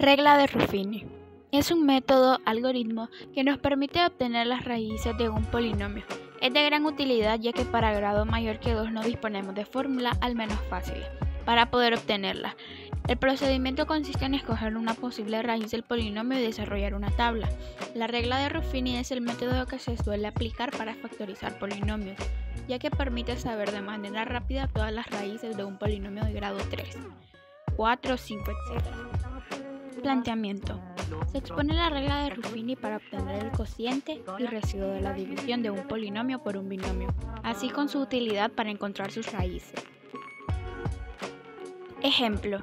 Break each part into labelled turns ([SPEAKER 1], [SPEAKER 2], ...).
[SPEAKER 1] Regla de Ruffini. Es un método algoritmo que nos permite obtener las raíces de un polinomio. Es de gran utilidad ya que para grado mayor que 2 no disponemos de fórmula al menos fácil para poder obtenerla. El procedimiento consiste en escoger una posible raíz del polinomio y desarrollar una tabla. La regla de Ruffini es el método que se suele aplicar para factorizar polinomios, ya que permite saber de manera rápida todas las raíces de un polinomio de grado 3, 4, 5, etc. Planteamiento. Se expone la regla de Ruffini para obtener el cociente y residuo de la división de un polinomio por un binomio, así con su utilidad para encontrar sus raíces. Ejemplo.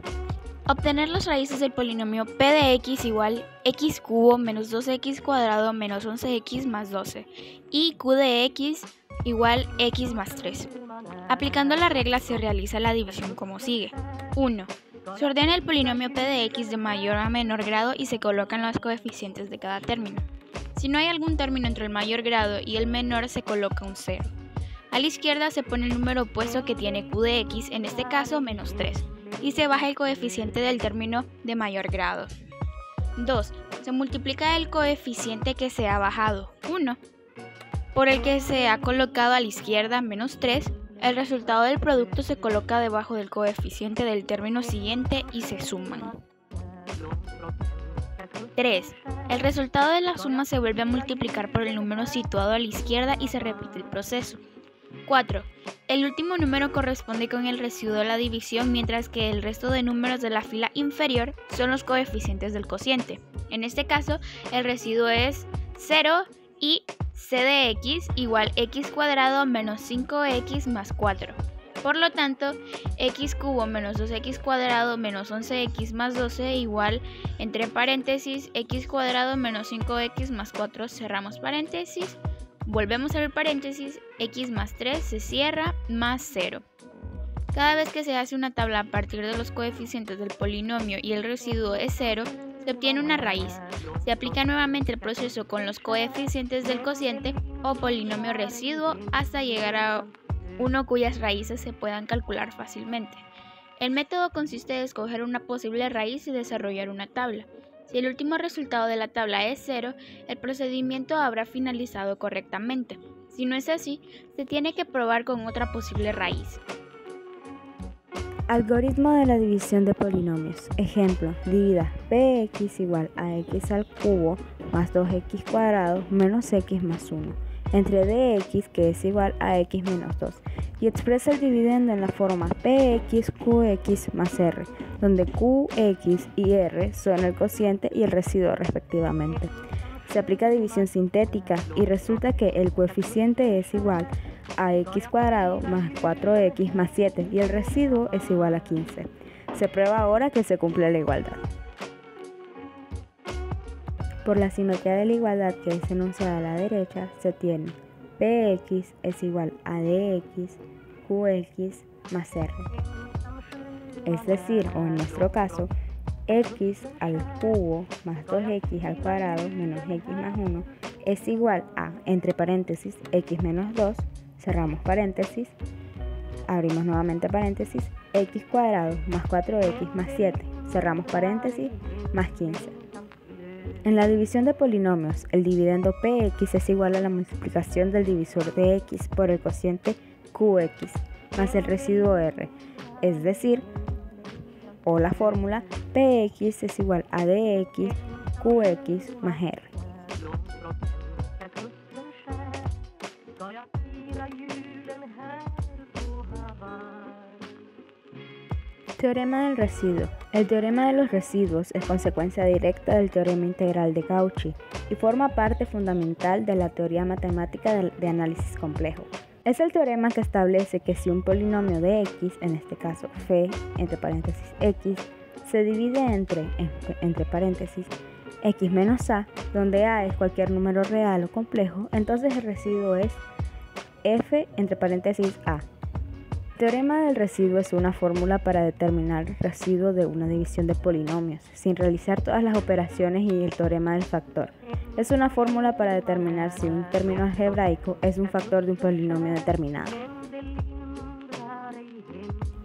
[SPEAKER 1] Obtener las raíces del polinomio p de x igual x cubo menos 2x cuadrado menos 11x más 12 y q de x igual x más 3. Aplicando la regla se realiza la división como sigue. 1. Se ordena el polinomio p de x de mayor a menor grado y se colocan los coeficientes de cada término. Si no hay algún término entre el mayor grado y el menor, se coloca un 0. A la izquierda se pone el número opuesto que tiene q de x, en este caso menos 3, y se baja el coeficiente del término de mayor grado. 2. Se multiplica el coeficiente que se ha bajado, 1, por el que se ha colocado a la izquierda, menos 3. El resultado del producto se coloca debajo del coeficiente del término siguiente y se suman. 3. El resultado de la suma se vuelve a multiplicar por el número situado a la izquierda y se repite el proceso. 4. El último número corresponde con el residuo de la división, mientras que el resto de números de la fila inferior son los coeficientes del cociente. En este caso, el residuo es 0 y c de x igual x cuadrado menos 5x más 4. Por lo tanto, x cubo menos 2x cuadrado menos 11x más 12 igual, entre paréntesis, x cuadrado menos 5x más 4, cerramos paréntesis, volvemos a abrir paréntesis, x más 3 se cierra, más 0. Cada vez que se hace una tabla a partir de los coeficientes del polinomio y el residuo es 0, se obtiene una raíz. Se aplica nuevamente el proceso con los coeficientes del cociente o polinomio residuo hasta llegar a uno cuyas raíces se puedan calcular fácilmente. El método consiste en escoger una posible raíz y desarrollar una tabla. Si el último resultado de la tabla es 0, el procedimiento habrá finalizado correctamente. Si no es así, se tiene que probar con otra posible raíz.
[SPEAKER 2] Algoritmo de la división de polinomios. Ejemplo, divida px igual a x al cubo más 2x cuadrado menos x más 1 entre dx, que es igual a x menos 2, y expresa el dividendo en la forma px qx más r, donde qx y r son el cociente y el residuo respectivamente. Se aplica división sintética y resulta que el coeficiente es igual a x cuadrado más 4x más 7 y el residuo es igual a 15. Se prueba ahora que se cumple la igualdad. Por la simetría de la igualdad que es enunciada a la derecha, se tiene px es igual a dx qx más r. Es decir, o en nuestro caso, x al cubo más 2x al cuadrado menos x más 1 es igual a, entre paréntesis, x menos 2, cerramos paréntesis, abrimos nuevamente paréntesis, x cuadrado más 4x más 7, cerramos paréntesis, más 15. En la división de polinomios, el dividendo px es igual a la multiplicación del divisor de x por el cociente qx más el residuo r, es decir, o la fórmula px es igual a dx qx más r. Teorema del residuo. El teorema de los residuos es consecuencia directa del teorema integral de Cauchy y forma parte fundamental de la teoría matemática de análisis complejo. Es el teorema que establece que si un polinomio de x, en este caso phi, entre paréntesis x, se divide entre paréntesis x menos a, donde a es cualquier número real o complejo, entonces el residuo es f entre paréntesis a. Teorema del residuo es una fórmula para determinar el residuo de una división de polinomios, sin realizar todas las operaciones y el teorema del factor. Es una fórmula para determinar si un término algebraico es un factor de un polinomio determinado.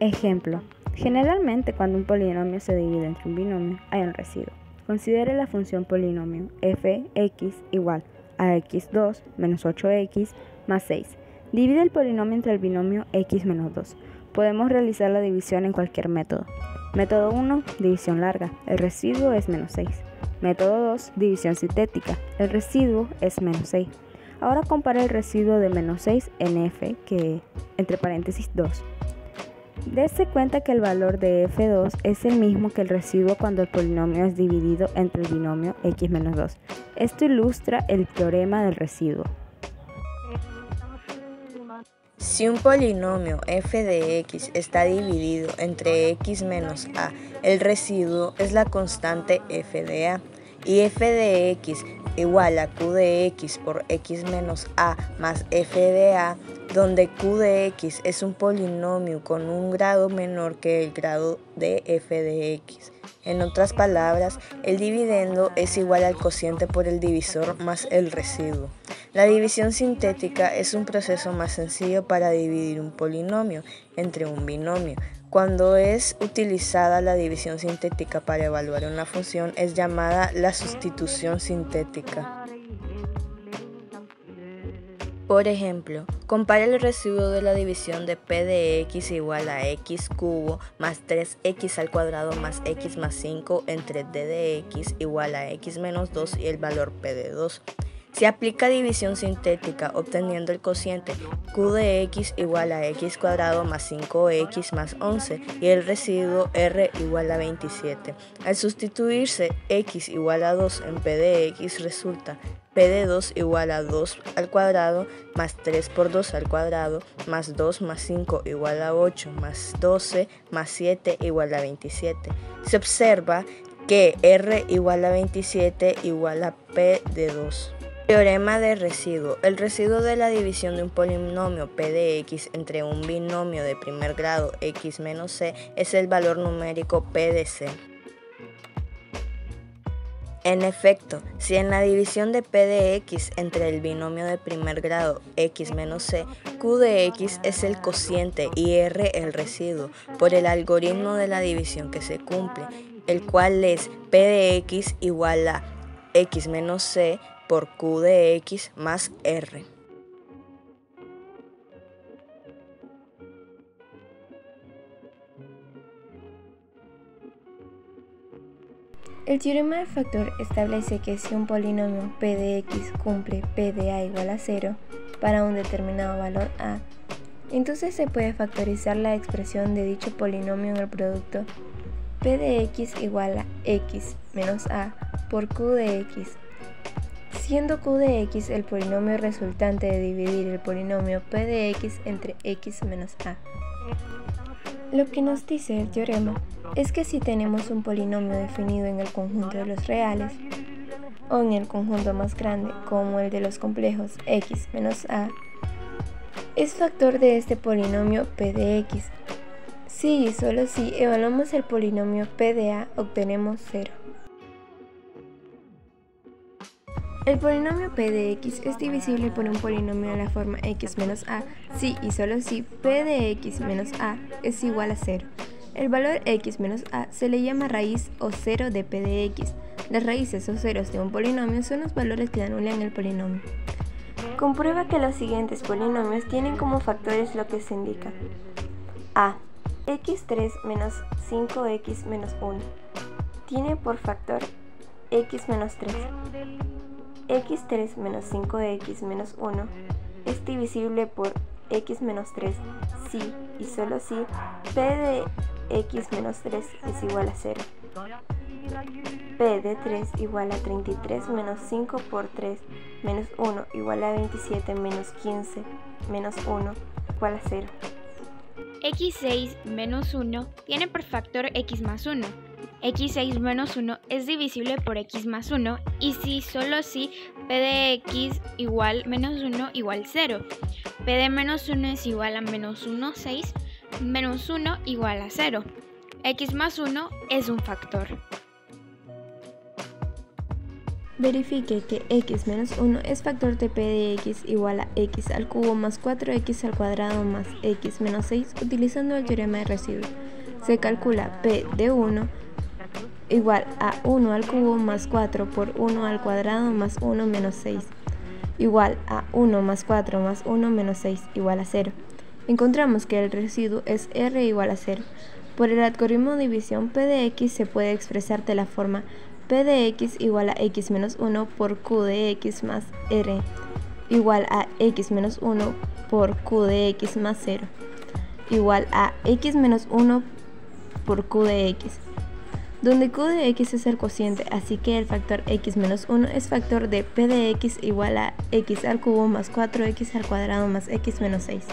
[SPEAKER 2] Ejemplo. Generalmente, cuando un polinomio se divide entre un binomio, hay un residuo. Considere la función polinomio f(x) igual a x2 menos 8x más 6. Divide el polinomio entre el binomio x menos 2. Podemos realizar la división en cualquier método. Método 1, división larga. El residuo es menos 6. Método 2, división sintética. El residuo es menos 6. Ahora compara el residuo de menos 6 en f, que entre paréntesis 2. Dese cuenta que el valor de f2 es el mismo que el residuo cuando el polinomio es dividido entre el binomio x menos 2. Esto ilustra el teorema del residuo.
[SPEAKER 3] Si un polinomio f de x está dividido entre x menos a, el residuo es la constante f de a, y f de x igual a q de x por x menos a más f de a, donde q de x es un polinomio con un grado menor que el grado de f de x. En otras palabras, el dividendo es igual al cociente por el divisor más el residuo. La división sintética es un proceso más sencillo para dividir un polinomio entre un binomio. Cuando es utilizada la división sintética para evaluar una función, es llamada la sustitución sintética. Por ejemplo, compara el residuo de la división de p de x igual a x cubo más 3x al cuadrado más x más 5 entre d de x igual a x menos 2 y el valor p de 2. Se aplica división sintética obteniendo el cociente q de x igual a x cuadrado más 5x más 11 y el residuo r igual a 27. Al sustituirse x igual a 2 en p de x resulta p de 2 igual a 2 al cuadrado más 3 por 2 al cuadrado más 2 más 5 igual a 8 más 12 más 7 igual a 27. Se observa que r igual a 27 igual a p de 2. Teorema de residuo. El residuo de la división de un polinomio p de x entre un binomio de primer grado x menos c es el valor numérico p de c. En efecto, si en la división de p de x entre el binomio de primer grado x menos c, q de x es el cociente y r el residuo, por el algoritmo de la división que se cumple, el cual es p de x igual a x menos c por q de x más r.
[SPEAKER 4] El teorema del factor establece que si un polinomio p de x cumple p de a igual a 0 para un determinado valor a, entonces se puede factorizar la expresión de dicho polinomio en el producto p de x igual a x menos a por q de x, siendo q de x el polinomio resultante de dividir el polinomio p de x entre x menos a. Lo que nos dice el teorema es que si tenemos un polinomio definido en el conjunto de los reales o en el conjunto más grande como el de los complejos x menos a, es factor de este polinomio p de x. Si y solo si evaluamos el polinomio p de a, obtenemos 0. El polinomio p de x es divisible por un polinomio de la forma x menos a si y solo si p de x menos a es igual a 0. El valor x menos a se le llama raíz o cero de p de x. Las raíces o ceros de un polinomio son los valores que anulan el polinomio. Comprueba que los siguientes polinomios tienen como factores lo que se indica. A. x3 menos 5x menos 1 tiene por factor x menos 3. x3 menos 5x menos 1 es divisible por x menos 3 si y solo si p de x menos 3 es igual a 0. p de 3 igual a 33 menos 5 por 3 menos 1 igual a 27 menos 15 menos 1 igual a 0.
[SPEAKER 1] x6 menos 1 tiene por factor x más 1. x6 menos 1 es divisible por x más 1 y si solo si p de x igual menos 1 igual 0. p de menos 1 es igual a menos 1, 6, menos 1 igual a 0. X más 1 es un factor.
[SPEAKER 4] Verifique que x menos 1 es factor de p de x igual a x al cubo más 4x al cuadrado más x menos 6 utilizando el teorema de residuo. Se calcula p de 1 igual a 1 al cubo más 4 por 1 al cuadrado más 1 menos 6, igual a 1 más 4 más 1 menos 6 igual a 0. Encontramos que el residuo es r igual a 0. Por el algoritmo de división, p de x se puede expresar de la forma p de x igual a x menos 1 por q de x más r igual a x menos 1 por q de x más 0 igual a x menos 1 por q de x, donde q de x es el cociente, así que el factor x menos 1 es factor de p de x igual a x al cubo más 4x al cuadrado más x menos 6.